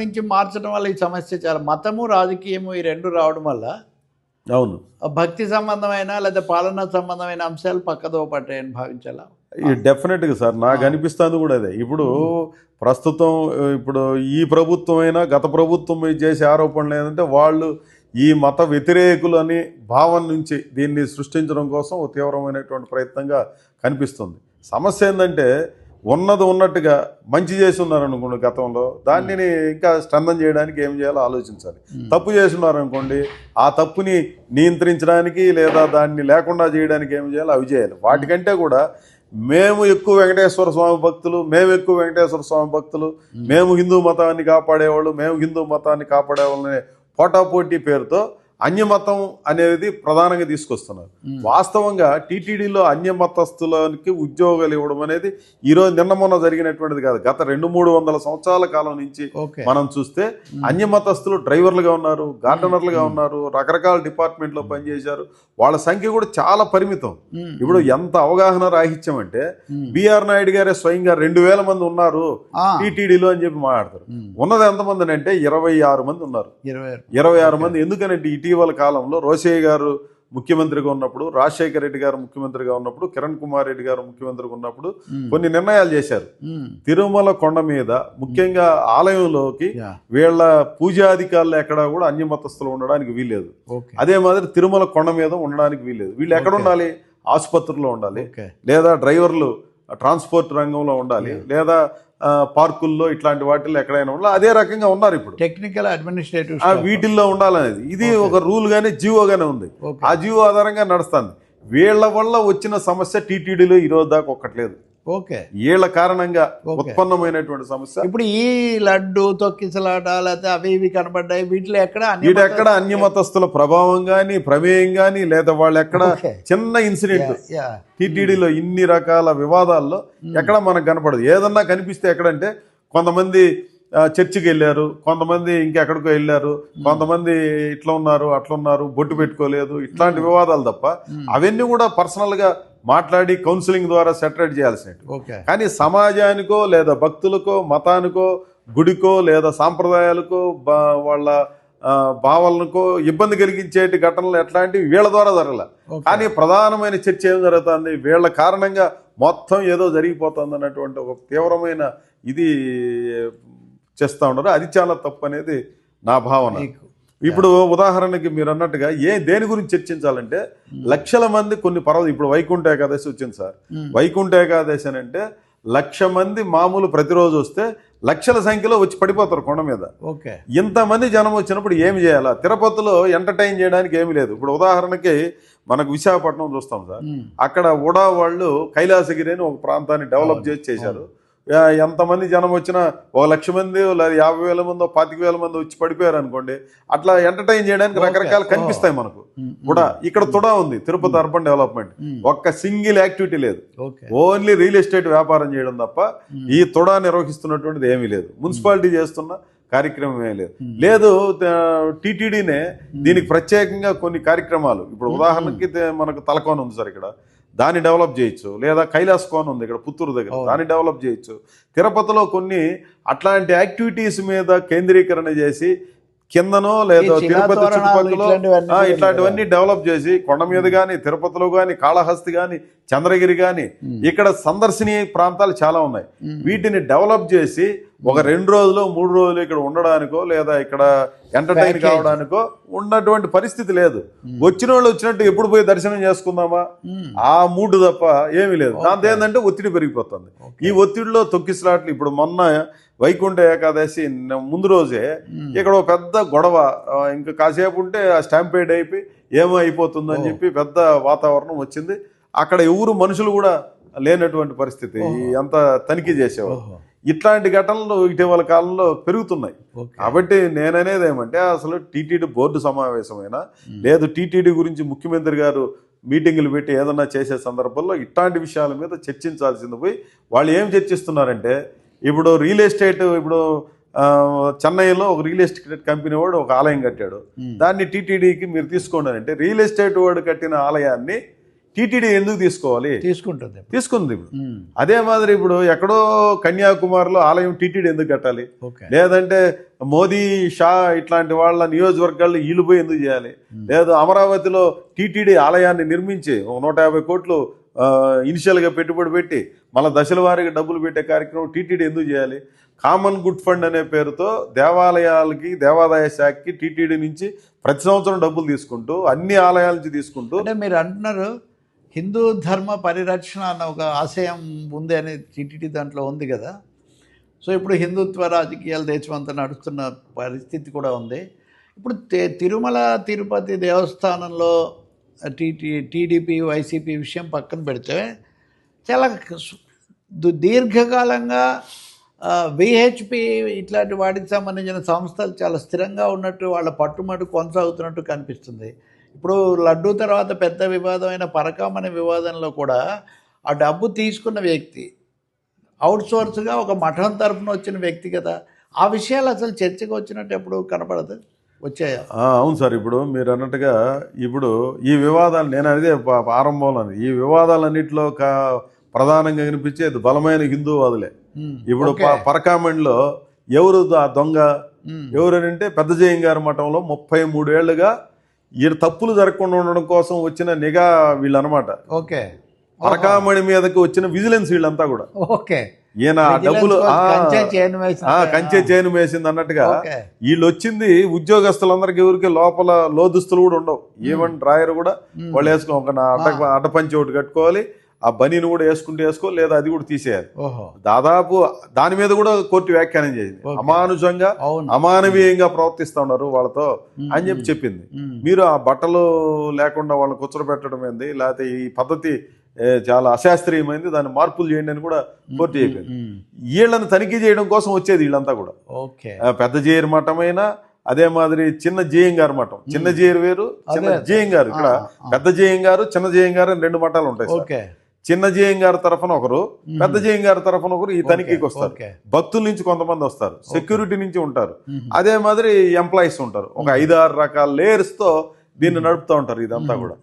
నుంచి మార్చడం వల్ల ఈ సమస్య చాలా మతము రాజకీయము ఈ రెండు రావడం వల్ల అవును భక్తి సంబంధమైన లేదా పాలనా సంబంధమైన అంశాలు పక్కదో పట్టాయని భావించాలా? డెఫినెట్గా సార్ నాకు అనిపిస్తుంది కూడా అదే. ఇప్పుడు ప్రస్తుతం ఇప్పుడు ఈ ప్రభుత్వం అయినా గత ప్రభుత్వం మీద చేసే ఆరోపణలు ఏంటంటే వాళ్ళు ఈ మత వ్యతిరేకులు అని భావన నుంచి దీన్ని సృష్టించడం కోసం ఒక తీవ్రమైనటువంటి ప్రయత్నంగా కనిపిస్తుంది. సమస్య ఏంటంటే ఉన్నది ఉన్నట్టుగా మంచి చేసి ఉన్నారనుకోండి గతంలో, దానిని ఇంకా స్ట్రెంథన్ చేయడానికి ఏం చేయాలో ఆలోచించాలి. తప్పు చేసి ఉన్నారనుకోండి, ఆ తప్పుని నియంత్రించడానికి లేదా దాన్ని లేకుండా చేయడానికి ఏం చేయాలో అవి చేయాలి. వాటికంటే కూడా మేము ఎక్కువ వెంకటేశ్వర స్వామి భక్తులు, మేము హిందూ మతాన్ని కాపాడేవాళ్ళు, మేము హిందూ మతాన్ని కాపాడేవాళ్ళని పోటాపోటీ పేరుతో అన్యమతం అనేది ప్రధానంగా తీసుకొస్తున్నారు. వాస్తవంగా టీటీడీలో అన్యమతస్థులకి ఉద్యోగాలు ఇవ్వడం అనేది ఈరోజు నిన్న మొన్న జరిగినటువంటిది కాదు. గత 200-300 సంవత్సరాల కాలం నుంచి మనం చూస్తే అన్యమతస్థులు డ్రైవర్లుగా ఉన్నారు, గార్డెనర్లుగా ఉన్నారు, రకరకాల డిపార్ట్మెంట్లో పనిచేశారు. వాళ్ళ సంఖ్య కూడా చాలా పరిమితం. ఇప్పుడు ఎంత అవగాహన రాహిత్యం అంటే బిఆర్ నాయుడు గారే స్వయంగా 2000 మంది ఉన్నారు టీటీడీలో అని చెప్పి మాట్లాడతారు. ఉన్నది ఎంతమంది అంటే 26 మంది ఉన్నారు. 26 మంది. ఎందుకనంటే ఇటీవల కాలంలో రోషయ్య గారు ముఖ్యమంత్రిగా ఉన్నప్పుడు, రాజశేఖర రెడ్డి గారు ముఖ్యమంత్రిగా ఉన్నప్పుడు, కిరణ్ కుమార్ రెడ్డి గారు ముఖ్యమంత్రిగా ఉన్నప్పుడు కొన్ని నిర్ణయాలు చేశారు. తిరుమల కొండ మీద ముఖ్యంగా ఆలయంలోకి వీళ్ళ పూజాధికారులు ఎక్కడా కూడా అన్యమతస్థులు ఉండడానికి వీల్లేదు. అదే మాదిరి తిరుమల కొండ మీద ఉండడానికి వీల్లేదు. వీళ్ళు ఎక్కడ ఉండాలి? ఆసుపత్రుల్లో ఉండాలి, లేదా డ్రైవర్లు ట్రాన్స్పోర్ట్ రంగంలో ఉండాలి, లేదా పార్కుల్లో ఇట్లాంటి వాటిల్లో ఎక్కడైనా ఉండాలి. అదే రకంగా ఉన్నారు ఇప్పుడు టెక్నికల్ అడ్మినిస్ట్రేటివ్ వీటిల్లో ఉండాలనేది. ఇది ఒక రూల్ గానే జీవోగానే ఉంది. ఆ జీవో ఆధారంగా నడుస్తుంది. వీళ్ళ వల్ల వచ్చిన సమస్య టీటీడీలో ఈ రోజు దాకా ఒక్కట్లేదు. వీళ్ళ కారణంగా ఉత్పన్నమైనటువంటి సమస్య. ఇప్పుడు ఈ లడ్డు తొక్కిసలాట లేకపోతే అవి ఇవి కనబడ్డాయి, వీటిలో ఎక్కడ అన్యమతస్థుల ప్రభావం గాని ప్రమేయం గాని, లేదా వాళ్ళు ఎక్కడ చిన్న ఇన్సిడెంట్ టీటీడీలో ఇన్ని రకాల వివాదాల్లో ఎక్కడ మనకు కనపడదు. ఏదన్నా కనిపిస్తే ఎక్కడంటే కొంతమంది చర్చికి వెళ్ళారు, కొంతమంది ఇంకెక్కడికో వెళ్ళారు, కొంతమంది ఇట్లా ఉన్నారు అట్లా ఉన్నారు, బొట్టు పెట్టుకోలేదు, ఇట్లాంటి వివాదాలు తప్ప అవన్నీ కూడా పర్సనల్ గా మాట్లాడి కౌన్సిలింగ్ ద్వారా సెటరేట్ చేయాల్సినట్టు. కానీ సమాజానికో లేదా భక్తులకో మతానికో గుడికో లేదా సాంప్రదాయాలకో వాళ్ళ భావాలకో ఇబ్బంది కలిగించేటి ఘటనలు ఎట్లాంటివి వీళ్ళ ద్వారా జరగల. కానీ ప్రధానమైన చర్చ ఏం జరుగుతుంది? వీళ్ళ కారణంగా మొత్తం ఏదో జరిగిపోతుంది అన్నటువంటి ఒక తీవ్రమైన ఇది చేస్తూ ఉన్నారు. అది చాలా తప్పు అనేది నా భావన. ఇప్పుడు ఉదాహరణకి మీరు అన్నట్టుగా దేని గురించి చర్చించాలంటే లక్షల మంది కొన్ని పర్వతం, ఇప్పుడు వైకుంఠ ఏకాదశి వచ్చింది సార్. వైకుంఠ ఏకాదశి అని అంటే 1,00,000 మంది మామూలు ప్రతిరోజు వస్తే లక్షల సంఖ్యలో వచ్చి పడిపోతారు కొండ మీద. ఇంతమంది జనం వచ్చినప్పుడు ఏమి చేయాలా? తిరుపతిలో ఎంటర్టైన్ చేయడానికి ఏమి లేదు. ఇప్పుడు ఉదాహరణకి మనకు విశాఖపట్నం చూస్తాం సార్, అక్కడ ఉడా వాళ్ళు కైలాసగిరి అని ఒక ప్రాంతాన్ని డెవలప్ చేశారు. ఎంతమంది జనం వచ్చినా 1,00,000 మంది లేదా 50,000 మందో 25,000 మంది వచ్చి పడిపోయారు అనుకోండి, అట్లా ఎంటర్టైన్ చేయడానికి రకరకాలు కనిపిస్తాయి మనకు. కూడా ఇక్కడ తుడా ఉంది, తిరుపతి అర్బన్ డెవలప్మెంట్, ఒక్క సింగిల్ యాక్టివిటీ లేదు. ఓన్లీ రియల్ ఎస్టేట్ వ్యాపారం చేయడం తప్ప ఈ తుడా నిర్వహిస్తున్నటువంటిది ఏమీ లేదు. మున్సిపాలిటీ చేస్తున్న కార్యక్రమం ఏమీ లేదు. టీటీడీనే దీనికి ప్రత్యేకంగా కొన్ని కార్యక్రమాలు, ఇప్పుడు ఉదాహరణకి మనకు తలకోన ఉంది సార్, ఇక్కడ దాన్ని డెవలప్ చేయొచ్చు. లేదా కైలాస్ కోన ఉంది ఇక్కడ పుత్తూరు దగ్గర, దాన్ని డెవలప్ చేయొచ్చు. తిరుపతిలో కొన్ని అట్లాంటి యాక్టివిటీస్ మీద కేంద్రీకరణ చేసి కిందనో లేదా తిరుపతి చుట్టుపక్కల ఇట్లాంటివన్నీ డెవలప్ చేసి కొండ మీద కానీ తిరుపతిలో కానీ కాళహస్తి కానీ చంద్రగిరి కానీ ఇక్కడ సందర్శనీయ ప్రాంతాలు చాలా ఉన్నాయి. వీటిని డెవలప్ చేసి ఒక 2 రోజులు 3 రోజులు ఇక్కడ ఉండడానికో లేదా ఇక్కడ ఎంటర్టైన్ కావడానికో ఉన్నటువంటి పరిస్థితి లేదు. వచ్చిన వాళ్ళు వచ్చినట్టు ఎప్పుడు పోయి దర్శనం చేసుకుందామా ఆ మూడు తప్ప ఏమీ లేదు. దాంతో ఏంటంటే ఒత్తిడి పెరిగిపోతుంది. ఈ ఒత్తిడిలో తొక్కిసలాట్లు, ఇప్పుడు మొన్న వైకుంఠ ఏకాదశి ముందు రోజే ఇక్కడ ఒక పెద్ద గొడవ, ఇంకా కాసేపు ఉంటే ఆ స్టాంపేడ్ అయిపోయి ఏమో అయిపోతుందని చెప్పి పెద్ద వాతావరణం వచ్చింది. అక్కడ ఎవరు మనుషులు కూడా లేనటువంటి పరిస్థితి. అంత తనిఖీ చేసేవాళ్ళు. ఇట్లాంటి ఘటనలు ఇటీవల కాలంలో పెరుగుతున్నాయి. కాబట్టి నేననేది ఏమంటే అసలు టీటీడీ బోర్డు సమావేశమైనా లేదు టీటీడీ గురించి ముఖ్యమంత్రి గారు మీటింగులు పెట్టి ఏదన్నా చేసే సందర్భంలో ఇట్లాంటి విషయాల మీద చర్చించాల్సింది పోయి వాళ్ళు ఏం చర్చిస్తున్నారంటే, ఇప్పుడు రియల్ ఎస్టేట్, ఇప్పుడు చెన్నైలో ఒక రియల్ ఎస్టేట్ కంపెనీ వాడు ఒక ఆలయం కట్టాడు, దాన్ని టీటీడీకి మీరు తీసుకోండి అంటే రియల్ ఎస్టేట్ వాడు కట్టిన ఆలయాన్ని టీటీడీ ఎందుకు తీసుకోవాలి? తీసుకుంటుంది. తీసుకుంది ఇప్పుడు. అదే మాదిరి ఇప్పుడు ఎక్కడో కన్యాకుమారిలో ఆలయం టీటీడీ ఎందుకు కట్టాలి? ఓకే. లేదంటే మోదీ, షా ఇట్లాంటి వాళ్ళ నియోజకవర్గాల్లో వీళ్ళు పోయి ఎందుకు చేయాలి? లేదు అమరావతిలో టీటీడీ ఆలయాన్ని నిర్మించి 150 కోట్లు ఇనిషియల్గా పెట్టుబడి పెట్టి మళ్ళీ దశల వారీగా డబ్బులు పెట్టే కార్యక్రమం టీటీడీ ఎందుకు చేయాలి? కామన్ గుడ్ ఫండ్ అనే పేరుతో దేవాలయాలకి, దేవాదాయ శాఖకి టీటీడీ నుంచి ప్రతి సంవత్సరం డబ్బులు తీసుకుంటూ అన్ని ఆలయాల నుంచి తీసుకుంటూ, అంటే మీరు అంటున్నారు హిందూ ధర్మ పరిరక్షణ అన్న ఒక ఆశయం ఉంది అని టీటీడీ దాంట్లో ఉంది కదా. సో ఇప్పుడు హిందుత్వ రాజకీయాలు దేశమంతా నడుస్తున్న పరిస్థితి కూడా ఉంది. ఇప్పుడు తిరుమల తిరుపతి దేవస్థానంలో టీడీపీ వైసీపీ విషయం పక్కన పెడితే చాలా దీర్ఘకాలంగా విహెచ్పి ఇట్లాంటి వాటికి సంబంధించిన సంస్థలు చాలా స్థిరంగా ఉన్నట్టు వాళ్ళ పట్టుమటు కొనసాగుతున్నట్టు కనిపిస్తుంది. ఇప్పుడు లడ్డూ తర్వాత పెద్ద వివాదమైన పరకామణి వివాదంలో కూడా ఆ డబ్బు తీసుకున్న వ్యక్తి అవుట్సోర్స్గా ఒక మఠం తరఫున వచ్చిన వ్యక్తి కదా. ఆ విషయాలు అసలు చర్చకు వచ్చినట్టు ఎప్పుడు కనపడదు, వచ్చాయా? అవును సార్. ఇప్పుడు మీరు అన్నట్టుగా ఇప్పుడు ఈ వివాదాలు, నేను అదే ఆరంభంలో ఈ వివాదాలన్నింటిలో ప్రధానంగా కనిపించేది బలమైన హిందూవాదులే. ఇప్పుడు పరకామణిలో ఎవరు ఆ దొంగ ఎవరనంటే పెద్ద జయం గారి మఠంలో 33 ఏళ్లుగా ఈ తప్పులు జరగకుండా ఉండడం కోసం వచ్చిన నిఘా వీళ్ళు అనమాట. ఓకే. పరకామణి మీదకి వచ్చిన విజిలెన్స్ వీళ్ళంతా కూడా. ఓకే. ఈయన డబ్బులు కంచె చేను వేసింది అన్నట్టుగా వీళ్ళు వచ్చింది ఉద్యోగస్తులందరికీ ఎవరికి లోపల లోదుస్తులు కూడా ఉండవు. ఈవెన్ డ్రాయర్ కూడా వాళ్ళు వేసుకో ఒక అడ్డపంచి ఒకటి కట్టుకోవాలి, ఆ బనీని కూడా వేసుకో, లేదా అది కూడా తీసేయాలి. దాదాపు దాని మీద కూడా కోర్టు వ్యాఖ్యానం చేసింది. అమానుషంగా అమానవీయంగా ప్రవర్తిస్తా ఉన్నారు వాళ్ళతో అని చెప్పింది. మీరు ఆ బట్టలు లేకుండా వాళ్ళని కూర్చోబెట్టడం ఏంది, లేకపోతే ఈ పద్ధతి చాలా అశాస్త్రీయమైంది, దాన్ని మార్పులు చేయండి అని కూడా కోర్టు చెప్పింది. వీళ్ళని తనిఖీ చేయడం కోసం వచ్చేది వీళ్ళంతా కూడా. పెద్ద జేరు మఠమైనా అదే మాదిరి చిన్న జేయం గారు మఠం, చిన్న జేరు వేరు, చిన్న జేయం గారు. ఇక్కడ పెద్ద జేయం గారు, చిన్న జేయం గారు అని 2 మఠాలు ఉంటాయి. చిన్న జేయం గారి తరఫున ఒకరు, పెద్ద జేయం గారి తరఫున ఒకరు ఈ తనిఖీకి వస్తారు. భక్తుల నుంచి కొంతమంది వస్తారు, సెక్యూరిటీ నుంచి ఉంటారు, అదే మాదిరి ఎంప్లాయీస్ ఉంటారు. ఒక 5-6 రకాల లేయర్స్ తో దీన్ని నడుపుతూ ఉంటారు. ఇదంతా కూడా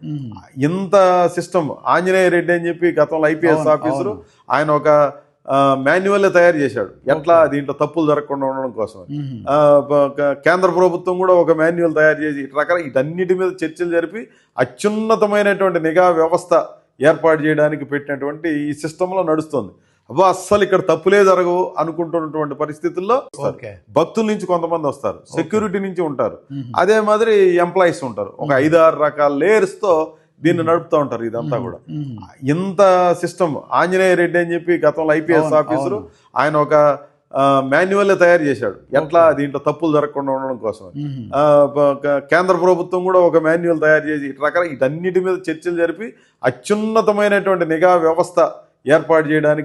ఇంత సిస్టమ్. ఆంజనేయ రెడ్డి అని చెప్పి గతంలో ఐపీఎస్ ఆఫీసరు, ఆయన ఒక మాన్యువల్ తయారు చేశాడు ఎట్లా దీంట్లో తప్పులు జరగకుండా ఉండడం కోసం. కేంద్ర ప్రభుత్వం కూడా ఒక మాన్యువల్ తయారు చేసి వీటన్నిటి మీద చర్చలు జరిపి అత్యున్నతమైనటువంటి నిఘా వ్యవస్థ ఏర్పాటు చేయడానికి పెట్టినటువంటి ఈ సిస్టంలో నడుస్తుంది. అబ్బా అస్సలు ఇక్కడ తప్పులే జరగవు అనుకుంటున్నటువంటి పరిస్థితుల్లో భక్తుల నుంచి కొంతమంది వస్తారు, సెక్యూరిటీ నుంచి ఉంటారు, అదే మాదిరి ఎంప్లాయీస్ ఉంటారు. ఒక 5-6 రకాల లేయర్స్ తో దీన్ని నడుపుతూ ఉంటారు. ఇదంతా కూడా ఇంత సిస్టమ్. ఆంజనేయ రెడ్డి అని చెప్పి గతంలో ఐపీఎస్ ఆఫీసరు, ఆయన ఒక మాన్యువల్ తయారు చేశాడు ఎట్లా దీంట్లో తప్పులు జరగకుండా ఉండడం కోసం. కేంద్ర ప్రభుత్వం కూడా ఒక మాన్యువల్ తయారు చేసి వీటన్నిటి మీద చర్చలు జరిపి అత్యున్నతమైనటువంటి నిఘా వ్యవస్థ ఏర్పాటు చేయడానికి